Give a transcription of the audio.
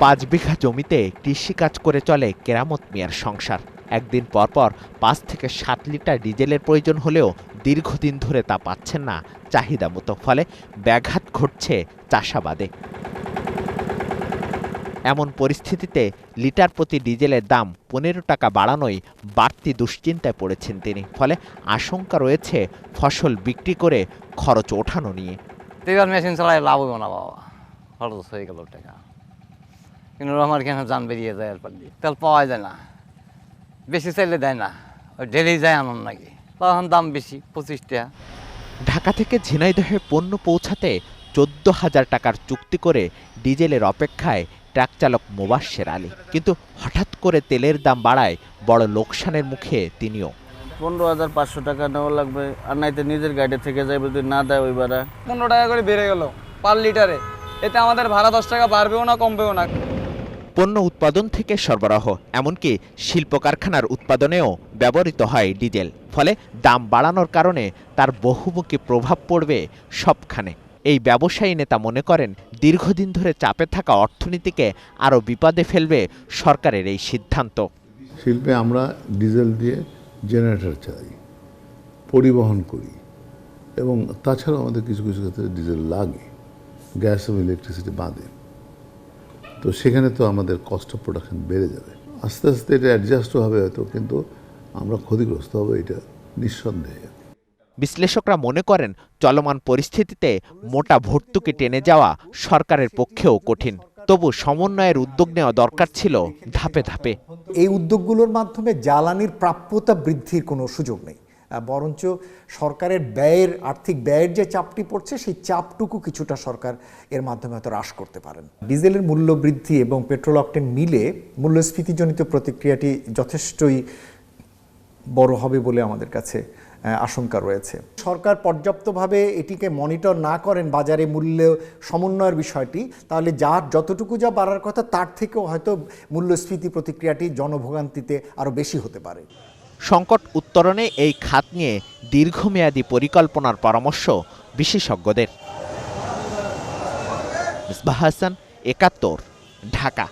5 বিঘা জমিতে কৃষিকাজ করে চলে কেরামত মিয়ার সংসার। একদিন পরপর 5 থেকে 7 লিটার ডিজেলের প্রয়োজন হলেও দীর্ঘদিন ধরে তা পাচ্ছেন না চাহিদা মতো, ফলে ব্যাঘাত ঘটছে চাষাবাদে। এমন পরিস্থিতিতে লিটার প্রতি ডিজেলের দাম 15 টাকা বাড়ানোয় বাড়তি দুশ্চিন্তায় পড়েছেন তিনি। ফলে আশঙ্কা রয়েছে ফসল বিক্রি করে খরচ ওঠানো নিয়ে। তেল মেশিন চালাই লাভ হইব না বাবা, খরচ হয়ে গেল টাকা। কিন্তু আমার কেন যান বেরিয়ে যায়, এরপর দিয়ে তেল পাওয়া যায় না, বেশি চাইলে দেয় না, ওই ডেলি যায় আনন্দ নাকি, তখন দাম বেশি 25 টাকা। ঢাকা থেকে ঝিনাইদহে পণ্য পৌঁছাতে 14,000 টাকার চুক্তি করে ডিজেলের অপেক্ষায় ট্রাক চালক মোবাশ্বের আলী। কিন্তু হঠাৎ করে তেলের দাম বাড়ায় বড় লোকসানের মুখে তিনিও। 15,500 টাকা নেওয়া লাগবে, আর নাইতে নিজের গাড়ি থেকে যাবে, যদি না দেয় ওই ভাড়া। 15 টাকা করে বেড়ে গেল পার লিটারে, এতে আমাদের ভাড়া 10 টাকা বাড়বেও না কমবেও না। পণ্য উৎপাদন থেকে সরবরাহ, এমনকি শিল্প কারখানার উৎপাদনেও ব্যবহৃত হয় ডিজেল। ফলে দাম বাড়ানোর কারণে তার বহুমুখী প্রভাব পড়বে সবখানে। এই ব্যবসায়ী নেতা মনে করেন, দীর্ঘদিন ধরে চাপে থাকা অর্থনীতিকে আরও বিপদে ফেলবে সরকারের এই সিদ্ধান্ত। শিল্পে আমরা ডিজেল দিয়ে জেনারেটর চালাই, পরিবহন করি, এবং তাছাড়াও আমাদের কিছু কিছু ক্ষেত্রে ডিজেল লাগে, গ্যাস এবং ইলেকট্রিসিটি বাদে। তো সেখানে তো আমাদের কস্ট অফ প্রোডাকশন বেড়ে যাবে। আস্তে আস্তে এটা অ্যাডজাস্ট হবে হয়তো, কিন্তু আমরা ক্ষতিগ্রস্ত হবো, এটা নিঃসন্দেহে। বিশ্লেষকরা মনে করেন, চলমান পরিস্থিতিতে মোটা ভর্তুকি টেনে যাওয়া সরকারের পক্ষেও কঠিন। তবু সমন্বয়ের উদ্যোগ নেওয়া দরকার ছিল ধাপে ধাপে। এই উদ্যোগগুলোর মাধ্যমে জ্বালানির প্রাপ্যতা বৃদ্ধির কোনো সুযোগ নেই, বরঞ্চ সরকারের ব্যয়ের, আর্থিক ব্যয়ের যে চাপটি পড়ছে, সেই চাপটুকু কিছুটা সরকার এর মাধ্যমে হয়তো হ্রাস করতে পারেন। ডিজেলের মূল্য বৃদ্ধি এবং পেট্রোল অকটেন মিলে মূল্যস্ফীতিজনিত প্রতিক্রিয়াটি যথেষ্টই বড় হবে বলে আমাদের কাছে আশঙ্কা রয়েছে। সরকার পর্যাপ্তভাবে এটিকে মনিটর না করেন বাজারে মূল্য সমন্বয়ের বিষয়টি, তাহলে যতটুকু যা বাড়ার কথা তার থেকেও হয়তো মূল্যস্ফীতি প্রতিক্রিয়াটি জনভোগান্তিতে আরও বেশি হতে পারে। সংকট উত্তরণে এই খাত নিয়ে দীর্ঘমেয়াদী পরিকল্পনার পরামর্শ বিশেষজ্ঞদের। মিসবাহ হাসান, ৭১, ঢাকা।